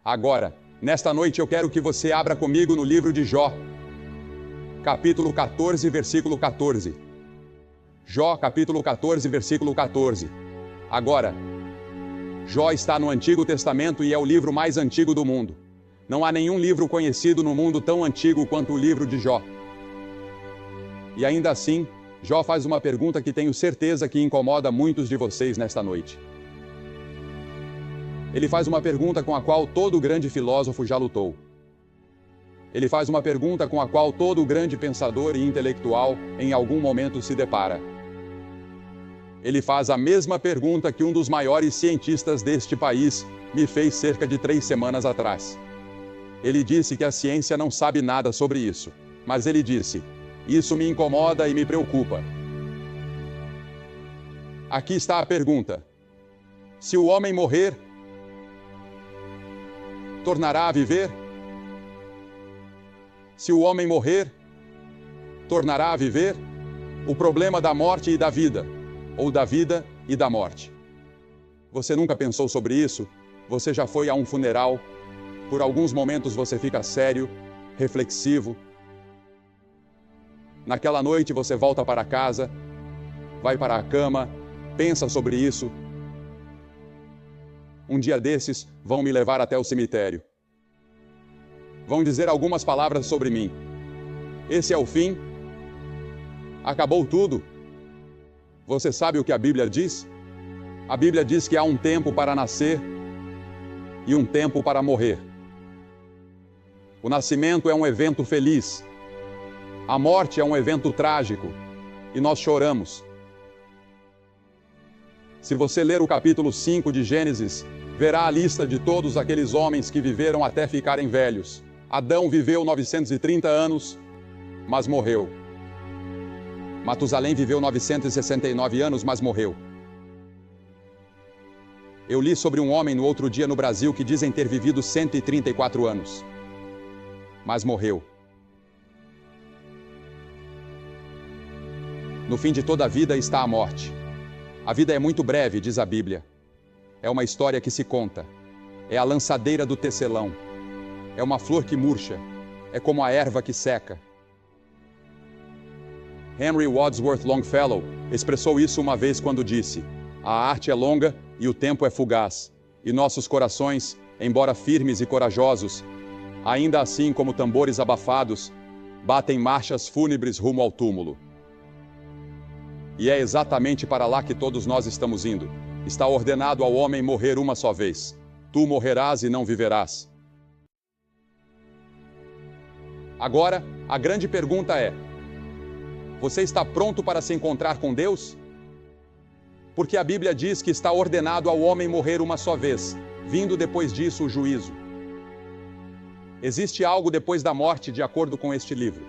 Agora, nesta noite eu quero que você abra comigo no livro de Jó, capítulo 14, versículo 14. Jó, capítulo 14, versículo 14. Agora, Jó está no Antigo Testamento e é o livro mais antigo do mundo. Não há nenhum livro conhecido no mundo tão antigo quanto o livro de Jó. E ainda assim, Jó faz uma pergunta que tenho certeza que incomoda muitos de vocês nesta noite. Ele faz uma pergunta com a qual todo grande filósofo já lutou. Ele faz uma pergunta com a qual todo grande pensador e intelectual em algum momento se depara. Ele faz a mesma pergunta que um dos maiores cientistas deste país me fez cerca de 3 semanas atrás. Ele disse que a ciência não sabe nada sobre isso, mas ele disse: isso me incomoda e me preocupa. Aqui está a pergunta: se o homem morrer, tornará a viver? Se o homem morrer, tornará a viver? O problema da morte e da vida, ou da vida e da morte. Você nunca pensou sobre isso? Você já foi a um funeral? Por alguns momentos você fica sério, reflexivo. Naquela noite você volta para casa, vai para a cama, pensa sobre isso. Um dia desses, vão me levar até o cemitério. Vão dizer algumas palavras sobre mim. Esse é o fim? Acabou tudo? Você sabe o que a Bíblia diz? A Bíblia diz que há um tempo para nascer e um tempo para morrer. O nascimento é um evento feliz. A morte é um evento trágico. E nós choramos. Se você ler o capítulo 5 de Gênesis, verá a lista de todos aqueles homens que viveram até ficarem velhos. Adão viveu 930 anos, mas morreu. Matusalém viveu 969 anos, mas morreu. Eu li sobre um homem no outro dia no Brasil que dizem ter vivido 134 anos, mas morreu. No fim de toda a vida está a morte. A vida é muito breve, diz a Bíblia. É uma história que se conta. É a lançadeira do tecelão. É uma flor que murcha. É como a erva que seca. Henry Wadsworth Longfellow expressou isso uma vez quando disse: a arte é longa e o tempo é fugaz. E nossos corações, embora firmes e corajosos, ainda assim como tambores abafados, batem marchas fúnebres rumo ao túmulo. E é exatamente para lá que todos nós estamos indo. Está ordenado ao homem morrer uma só vez. Tu morrerás e não viverás. Agora, a grande pergunta é: você está pronto para se encontrar com Deus? Porque a Bíblia diz que está ordenado ao homem morrer uma só vez, vindo depois disso o juízo. Existe algo depois da morte de acordo com este livro.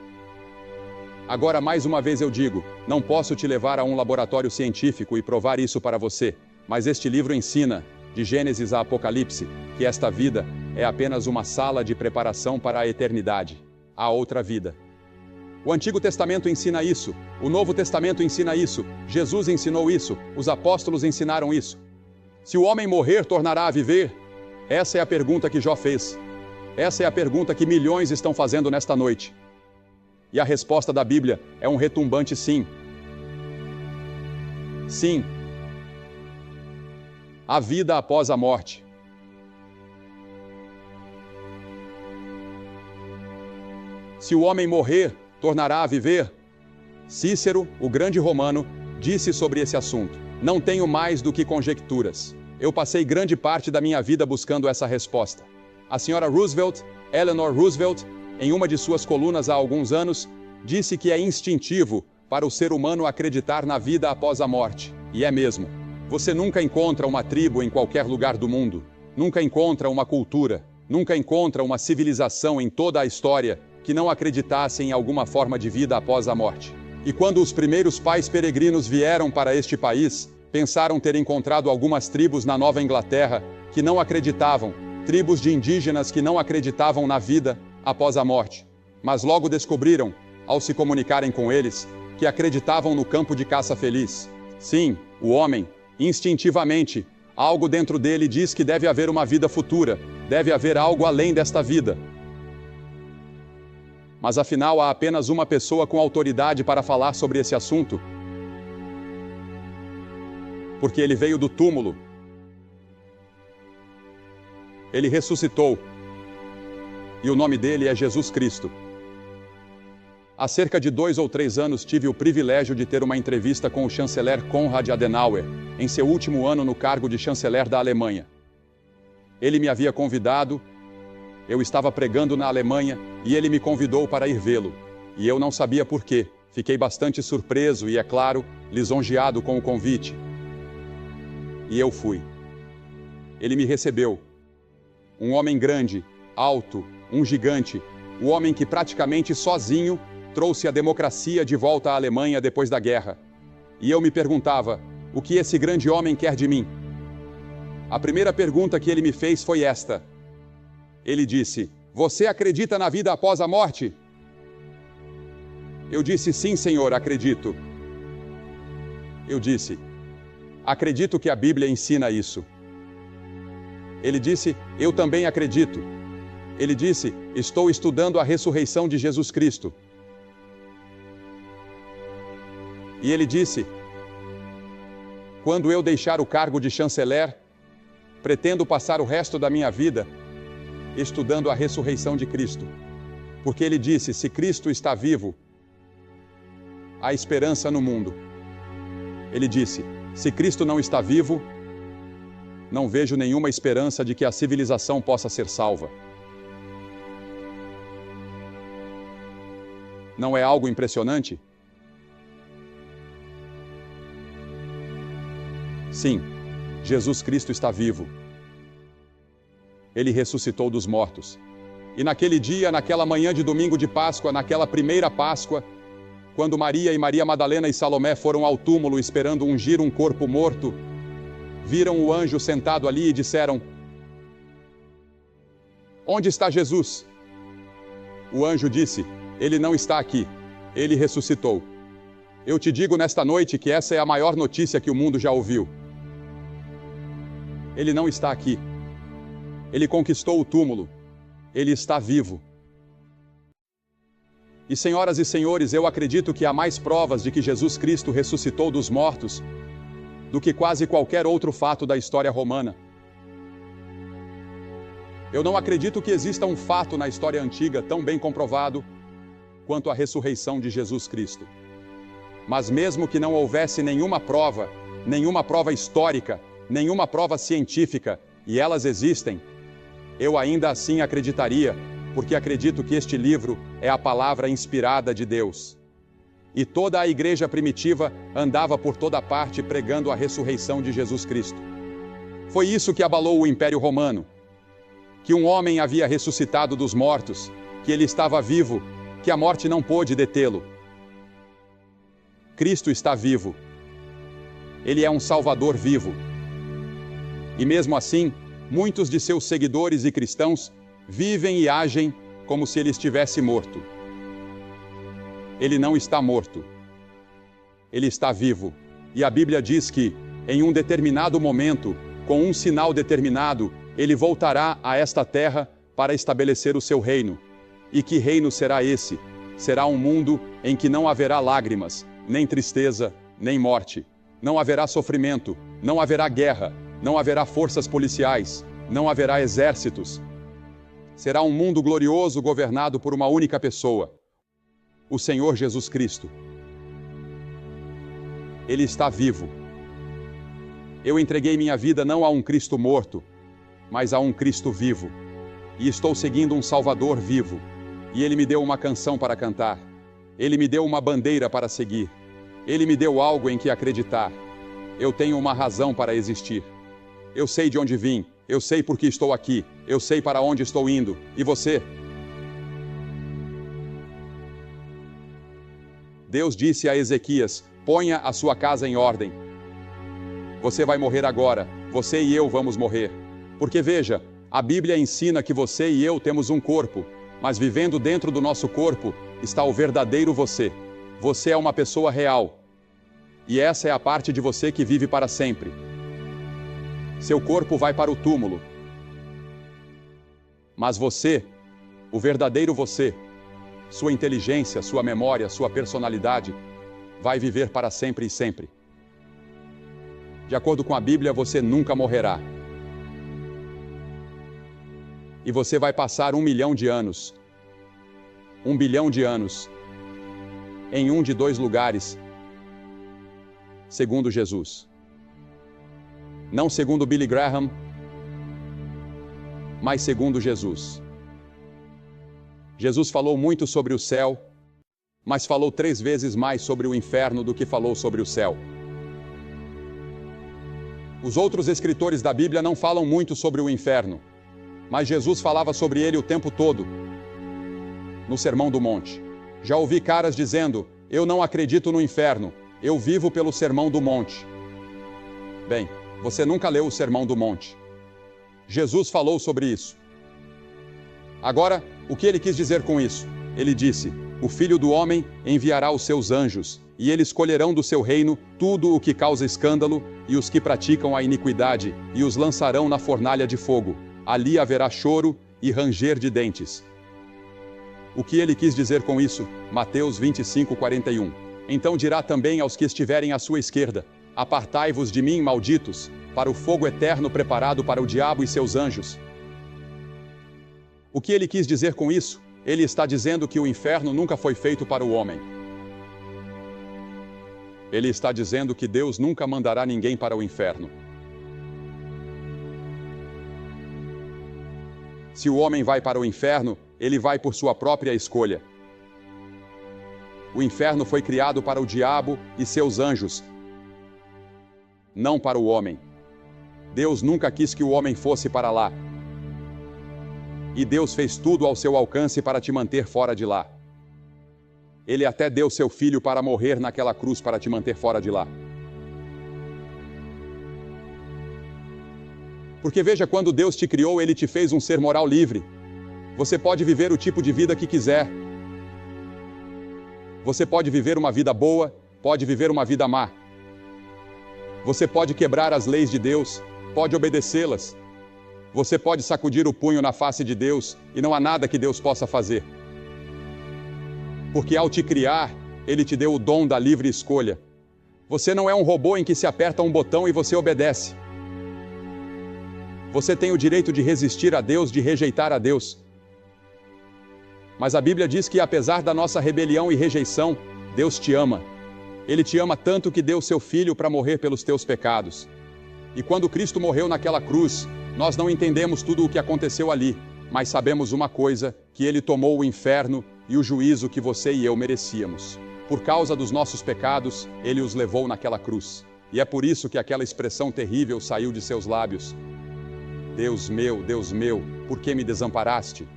Agora, mais uma vez eu digo, não posso te levar a um laboratório científico e provar isso para você, mas este livro ensina, de Gênesis a Apocalipse, que esta vida é apenas uma sala de preparação para a eternidade, a outra vida. O Antigo Testamento ensina isso, o Novo Testamento ensina isso, Jesus ensinou isso, os apóstolos ensinaram isso. Se o homem morrer, tornará a viver? Essa é a pergunta que Jó fez. Essa é a pergunta que milhões estão fazendo nesta noite. E a resposta da Bíblia é um retumbante sim. Sim. A vida após a morte. Se o homem morrer, tornará a viver? Cícero, o grande romano, disse sobre esse assunto: não tenho mais do que conjecturas. Eu passei grande parte da minha vida buscando essa resposta. A senhora Roosevelt, Eleanor Roosevelt, em uma de suas colunas há alguns anos, disse que é instintivo para o ser humano acreditar na vida após a morte. E é mesmo. Você nunca encontra uma tribo em qualquer lugar do mundo, nunca encontra uma cultura, nunca encontra uma civilização em toda a história que não acreditasse em alguma forma de vida após a morte. E quando os primeiros pais peregrinos vieram para este país, pensaram ter encontrado algumas tribos na Nova Inglaterra que não acreditavam, tribos de indígenas que não acreditavam na vida após a morte. Mas logo descobriram, ao se comunicarem com eles, que acreditavam no campo de caça feliz. Sim, o homem, instintivamente, Algo dentro dele diz que deve haver uma vida futura, deve haver algo além desta vida. Mas afinal há apenas uma pessoa com autoridade para falar sobre esse assunto. Porque ele veio do túmulo. Ele ressuscitou. E o nome dele é Jesus Cristo. Há cerca de 2 ou 3 anos tive o privilégio de ter uma entrevista com o chanceler Konrad Adenauer, em seu último ano no cargo de chanceler da Alemanha. Ele me havia convidado, eu estava pregando na Alemanha e ele me convidou para ir vê-lo. E eu não sabia por quê. Fiquei bastante surpreso e, é claro, lisonjeado com o convite. E eu fui. Ele me recebeu. Um homem grande, alto, um gigante, o homem que praticamente sozinho trouxe a democracia de volta à Alemanha depois da guerra. E eu me perguntava, o que esse grande homem quer de mim? A primeira pergunta que ele me fez foi esta. Ele disse, você acredita na vida após a morte? Eu disse, sim, senhor, acredito. Eu disse, acredito que a Bíblia ensina isso. Ele disse, eu também acredito. Ele disse, estou estudando a ressurreição de Jesus Cristo. E ele disse, quando eu deixar o cargo de chanceler, pretendo passar o resto da minha vida estudando a ressurreição de Cristo. Porque ele disse, se Cristo está vivo, há esperança no mundo. Ele disse, se Cristo não está vivo, não vejo nenhuma esperança de que a civilização possa ser salva. Não é algo impressionante? Sim, Jesus Cristo está vivo. Ele ressuscitou dos mortos. E naquele dia, naquela manhã de domingo de Páscoa, naquela primeira Páscoa, quando Maria e Maria Madalena e Salomé foram ao túmulo esperando ungir um corpo morto, viram o anjo sentado ali e disseram, onde está Jesus? O anjo disse, ele não está aqui, ele ressuscitou. Eu te digo nesta noite que essa é a maior notícia que o mundo já ouviu. Ele não está aqui. Ele conquistou o túmulo. Ele está vivo. E senhoras e senhores, eu acredito que há mais provas de que Jesus Cristo ressuscitou dos mortos do que quase qualquer outro fato da história romana. Eu não acredito que exista um fato na história antiga tão bem comprovado quanto a ressurreição de Jesus Cristo. Mas mesmo que não houvesse nenhuma prova histórica, nenhuma prova científica, e elas existem, eu ainda assim acreditaria, porque acredito que este livro é a palavra inspirada de Deus. E toda a igreja primitiva andava por toda parte pregando a ressurreição de Jesus Cristo. Foi isso que abalou o Império Romano, que um homem havia ressuscitado dos mortos, que ele estava vivo, que a morte não pôde detê-lo. Cristo está vivo. Ele é um Salvador vivo. E mesmo assim, muitos de seus seguidores e cristãos vivem e agem como se ele estivesse morto. Ele não está morto. Ele está vivo. E a Bíblia diz que, em um determinado momento, com um sinal determinado, ele voltará a esta terra para estabelecer o seu reino. E que reino será esse? Será um mundo em que não haverá lágrimas, nem tristeza, nem morte. Não haverá sofrimento, não haverá guerra, não haverá forças policiais, não haverá exércitos. Será um mundo glorioso governado por uma única pessoa, o Senhor Jesus Cristo. Ele está vivo. Eu entreguei minha vida não a um Cristo morto, mas a um Cristo vivo. E estou seguindo um Salvador vivo. E Ele me deu uma canção para cantar. Ele me deu uma bandeira para seguir. Ele me deu algo em que acreditar. Eu tenho uma razão para existir. Eu sei de onde vim. Eu sei por que estou aqui. Eu sei para onde estou indo. E você? Deus disse a Ezequias, ponha a sua casa em ordem. Você vai morrer agora. Você e eu vamos morrer. Porque veja, a Bíblia ensina que você e eu temos um corpo, mas vivendo dentro do nosso corpo está o verdadeiro você. Você é uma pessoa real. E essa é a parte de você que vive para sempre. Seu corpo vai para o túmulo. Mas você, o verdadeiro você, sua inteligência, sua memória, sua personalidade, vai viver para sempre e sempre. De acordo com a Bíblia, você nunca morrerá. E você vai passar 1 milhão de anos, 1 bilhão de anos, em um de 2 lugares, segundo Jesus. Não segundo Billy Graham, mas segundo Jesus. Jesus falou muito sobre o céu, mas falou 3 vezes mais sobre o inferno do que falou sobre o céu. Os outros escritores da Bíblia não falam muito sobre o inferno, mas Jesus falava sobre ele o tempo todo, no Sermão do Monte. Já ouvi caras dizendo, eu não acredito no inferno, eu vivo pelo Sermão do Monte. Bem, você nunca leu o Sermão do Monte. Jesus falou sobre isso. Agora, o que ele quis dizer com isso? Ele disse, o Filho do Homem enviará os seus anjos, e eles colherão do seu reino tudo o que causa escândalo, e os que praticam a iniquidade, e os lançarão na fornalha de fogo. Ali haverá choro e ranger de dentes. O que ele quis dizer com isso? Mateus 25:41. Então dirá também aos que estiverem à sua esquerda, apartai-vos de mim, malditos, para o fogo eterno preparado para o diabo e seus anjos. O que ele quis dizer com isso? Ele está dizendo que o inferno nunca foi feito para o homem. Ele está dizendo que Deus nunca mandará ninguém para o inferno. Se o homem vai para o inferno, ele vai por sua própria escolha. O inferno foi criado para o diabo e seus anjos, não para o homem. Deus nunca quis que o homem fosse para lá. E Deus fez tudo ao seu alcance para te manter fora de lá. Ele até deu seu filho para morrer naquela cruz para te manter fora de lá. Porque veja, quando Deus te criou, Ele te fez um ser moral livre. Você pode viver o tipo de vida que quiser. Você pode viver uma vida boa, pode viver uma vida má. Você pode quebrar as leis de Deus, pode obedecê-las. Você pode sacudir o punho na face de Deus e não há nada que Deus possa fazer. Porque ao te criar, Ele te deu o dom da livre escolha. Você não é um robô em que se aperta um botão e você obedece. Você tem o direito de resistir a Deus, de rejeitar a Deus. Mas a Bíblia diz que apesar da nossa rebelião e rejeição, Deus te ama. Ele te ama tanto que deu seu Filho para morrer pelos teus pecados. E quando Cristo morreu naquela cruz, nós não entendemos tudo o que aconteceu ali, mas sabemos uma coisa, que Ele tomou o inferno e o juízo que você e eu merecíamos. Por causa dos nossos pecados, Ele os levou naquela cruz. E é por isso que aquela expressão terrível saiu de seus lábios. Deus meu, por que me desamparaste?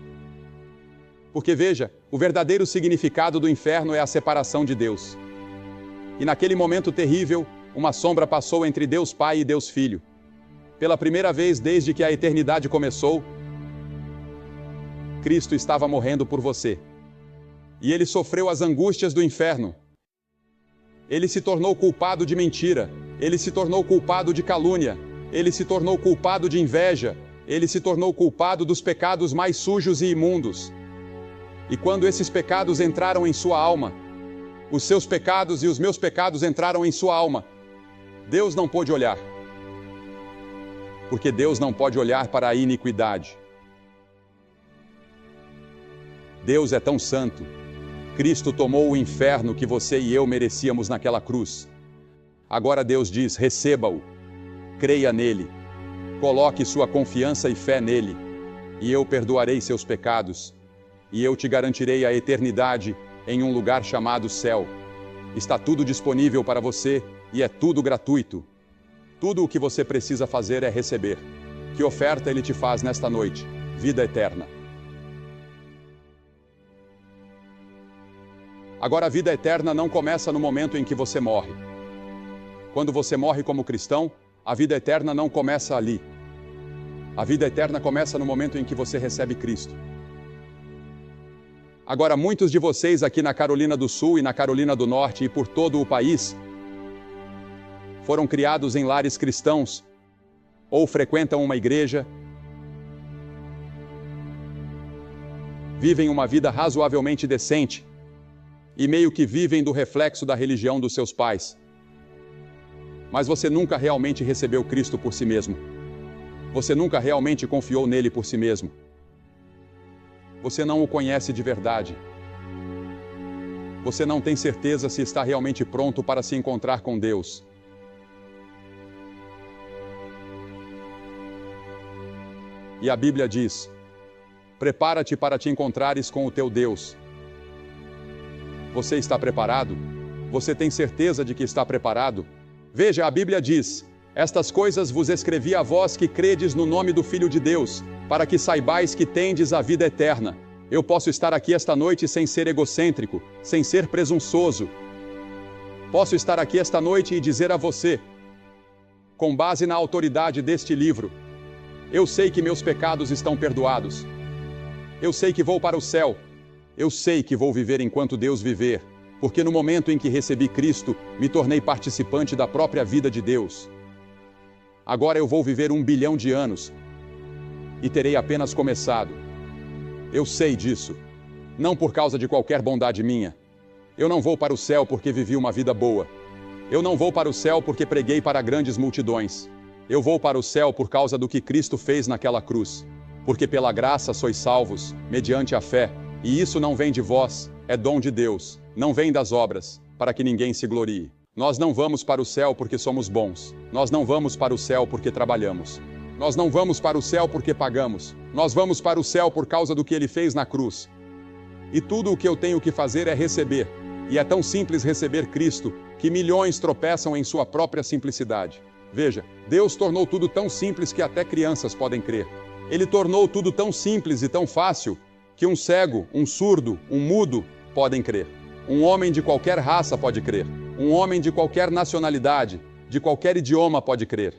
Porque veja, o verdadeiro significado do inferno é a separação de Deus. E naquele momento terrível, uma sombra passou entre Deus Pai e Deus Filho. Pela primeira vez desde que a eternidade começou, Cristo estava morrendo por você. E Ele sofreu as angústias do inferno. Ele se tornou culpado de mentira. Ele se tornou culpado de calúnia. Ele se tornou culpado de inveja. Ele se tornou culpado dos pecados mais sujos e imundos. E quando esses pecados entraram em sua alma, os seus pecados e os meus pecados entraram em sua alma, Deus não pôde olhar. Porque Deus não pode olhar para a iniquidade. Deus é tão santo. Cristo tomou o inferno que você e eu merecíamos naquela cruz. Agora Deus diz, receba-o, creia nele, coloque sua confiança e fé nele, e eu perdoarei seus pecados, e eu te garantirei a eternidade em um lugar chamado céu. Está tudo disponível para você e é tudo gratuito. Tudo o que você precisa fazer é receber. Que oferta Ele te faz nesta noite? Vida eterna. Agora, a vida eterna não começa no momento em que você morre. Quando você morre como cristão, a vida eterna não começa ali. A vida eterna começa no momento em que você recebe Cristo. Agora, muitos de vocês aqui na Carolina do Sul e na Carolina do Norte e por todo o país foram criados em lares cristãos ou frequentam uma igreja, vivem uma vida razoavelmente decente e meio que vivem do reflexo da religião dos seus pais. Mas você nunca realmente recebeu Cristo por si mesmo. Você nunca realmente confiou nele por si mesmo. Você não o conhece de verdade. Você não tem certeza se está realmente pronto para se encontrar com Deus. E a Bíblia diz: prepara-te para te encontrares com o teu Deus. Você está preparado? Você tem certeza de que está preparado? Veja, a Bíblia diz: estas coisas vos escrevi a vós que credes no nome do Filho de Deus, para que saibais que tendes a vida eterna. Eu posso estar aqui esta noite sem ser egocêntrico, sem ser presunçoso. Posso estar aqui esta noite e dizer a você, com base na autoridade deste livro: eu sei que meus pecados estão perdoados. Eu sei que vou para o céu. Eu sei que vou viver enquanto Deus viver, porque no momento em que recebi Cristo, me tornei participante da própria vida de Deus. Agora eu vou viver 1 bilhão de anos e terei apenas começado. Eu sei disso, não por causa de qualquer bondade minha. Eu não vou para o céu porque vivi uma vida boa. Eu não vou para o céu porque preguei para grandes multidões. Eu vou para o céu por causa do que Cristo fez naquela cruz. Porque pela graça sois salvos, mediante a fé. E isso não vem de vós, é dom de Deus. Não vem das obras, para que ninguém se glorie. Nós não vamos para o céu porque somos bons. Nós não vamos para o céu porque trabalhamos. Nós não vamos para o céu porque pagamos. Nós vamos para o céu por causa do que Ele fez na cruz. E tudo o que eu tenho que fazer é receber. E é tão simples receber Cristo, que milhões tropeçam em sua própria simplicidade. Veja, Deus tornou tudo tão simples que até crianças podem crer. Ele tornou tudo tão simples e tão fácil que um cego, um surdo, um mudo podem crer. Um homem de qualquer raça pode crer. Um homem de qualquer nacionalidade, de qualquer idioma pode crer.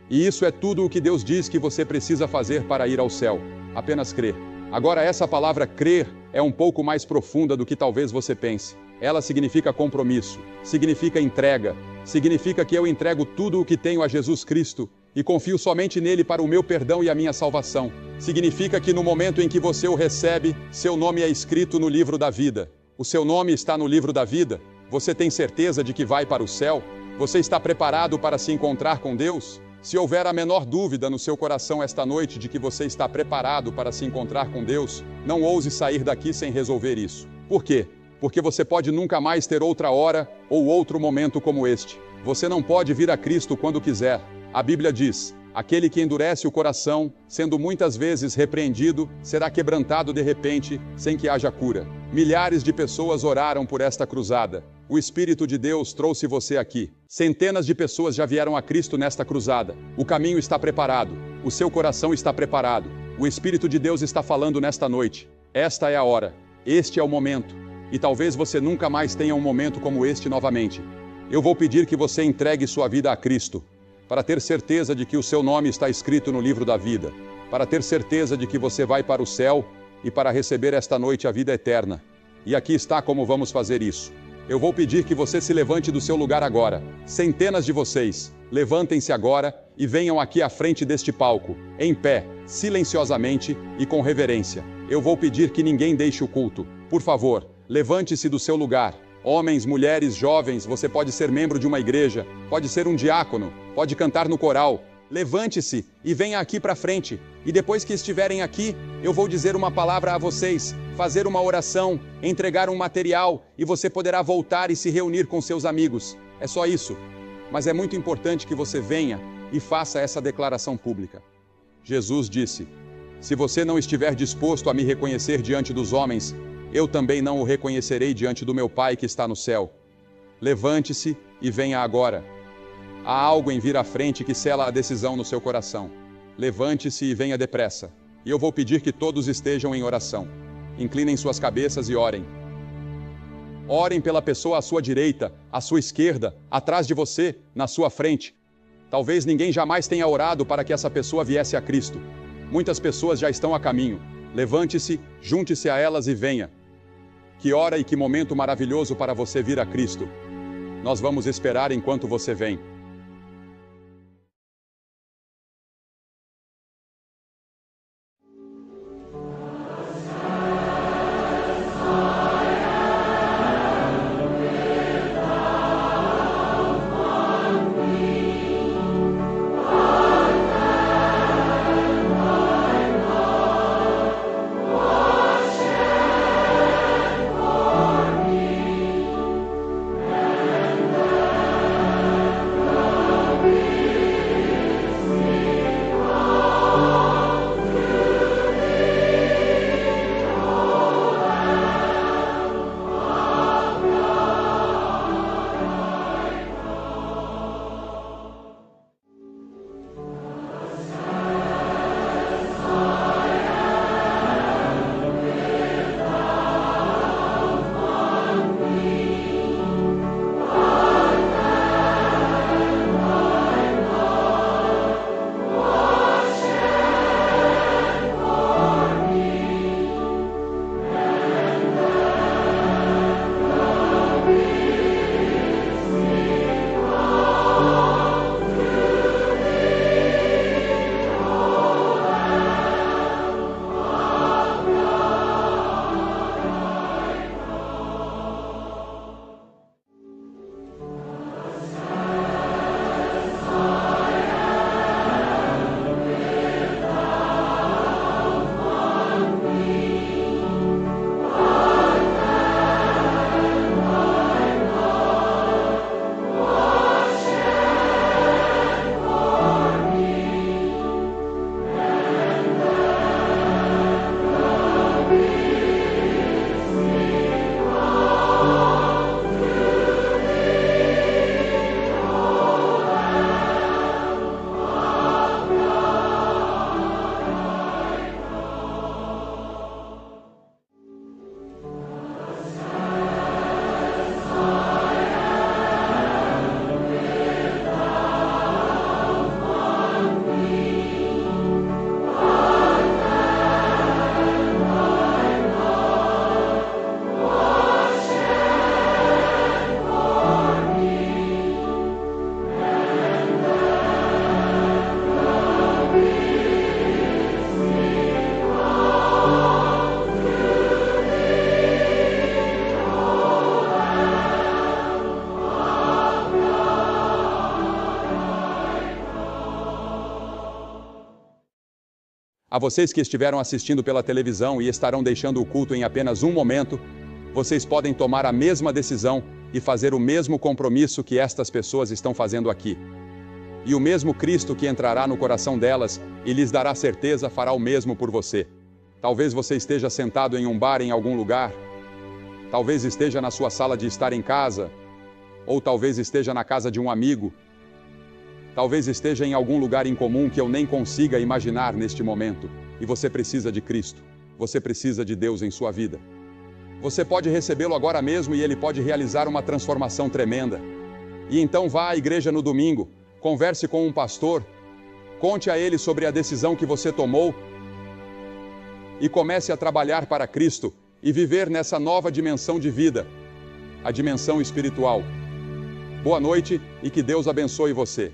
E isso é tudo o que Deus diz que você precisa fazer para ir ao céu. Apenas crer. Agora, essa palavra crer é um pouco mais profunda do que talvez você pense. Ela significa compromisso, significa entrega, significa que eu entrego tudo o que tenho a Jesus Cristo e confio somente nele para o meu perdão e a minha salvação. Significa que no momento em que você o recebe, seu nome é escrito no livro da vida. O seu nome está no livro da vida? Você tem certeza de que vai para o céu? Você está preparado para se encontrar com Deus? Se houver a menor dúvida no seu coração esta noite de que você está preparado para se encontrar com Deus, não ouse sair daqui sem resolver isso. Por quê? Porque você pode nunca mais ter outra hora ou outro momento como este. Você não pode vir a Cristo quando quiser. A Bíblia diz: aquele que endurece o coração, sendo muitas vezes repreendido, será quebrantado de repente, sem que haja cura. Milhares de pessoas oraram por esta cruzada. O Espírito de Deus trouxe você aqui. Centenas de pessoas já vieram a Cristo nesta cruzada. O caminho está preparado. O seu coração está preparado. O Espírito de Deus está falando nesta noite. Esta é a hora. Este é o momento. E talvez você nunca mais tenha um momento como este novamente. Eu vou pedir que você entregue sua vida a Cristo, para ter certeza de que o seu nome está escrito no livro da vida, para ter certeza de que você vai para o céu e para receber esta noite a vida eterna. E aqui está como vamos fazer isso. Eu vou pedir que você se levante do seu lugar agora. Centenas de vocês, levantem-se agora e venham aqui à frente deste palco, em pé, silenciosamente e com reverência. Eu vou pedir que ninguém deixe o culto. Por favor, levante-se do seu lugar. Homens, mulheres, jovens, você pode ser membro de uma igreja, pode ser um diácono, pode cantar no coral. Levante-se e venha aqui para frente. E depois que estiverem aqui, eu vou dizer uma palavra a vocês, fazer uma oração, entregar um material e você poderá voltar e se reunir com seus amigos. É só isso. Mas é muito importante que você venha e faça essa declaração pública. Jesus disse: se você não estiver disposto a me reconhecer diante dos homens, eu também não o reconhecerei diante do meu Pai que está no céu. Levante-se e venha agora. Há algo em vir à frente que sela a decisão no seu coração. Levante-se e venha depressa. E eu vou pedir que todos estejam em oração. Inclinem suas cabeças e orem. Orem pela pessoa à sua direita, à sua esquerda, atrás de você, na sua frente. Talvez ninguém jamais tenha orado para que essa pessoa viesse a Cristo. Muitas pessoas já estão a caminho. Levante-se, junte-se a elas e venha. Que hora e que momento maravilhoso para você vir a Cristo. Nós vamos esperar enquanto você vem. A vocês que estiveram assistindo pela televisão e estarão deixando o culto em apenas um momento, vocês podem tomar a mesma decisão e fazer o mesmo compromisso que estas pessoas estão fazendo aqui. E o mesmo Cristo que entrará no coração delas e lhes dará certeza fará o mesmo por você. Talvez você esteja sentado em um bar em algum lugar, talvez esteja na sua sala de estar em casa, ou talvez esteja na casa de um amigo, talvez esteja em algum lugar incomum que eu nem consiga imaginar neste momento, e você precisa de Cristo, você precisa de Deus em sua vida. Você pode recebê-lo agora mesmo e ele pode realizar uma transformação tremenda. E então vá à igreja no domingo, converse com um pastor, conte a ele sobre a decisão que você tomou e comece a trabalhar para Cristo e viver nessa nova dimensão de vida, a dimensão espiritual. Boa noite e que Deus abençoe você.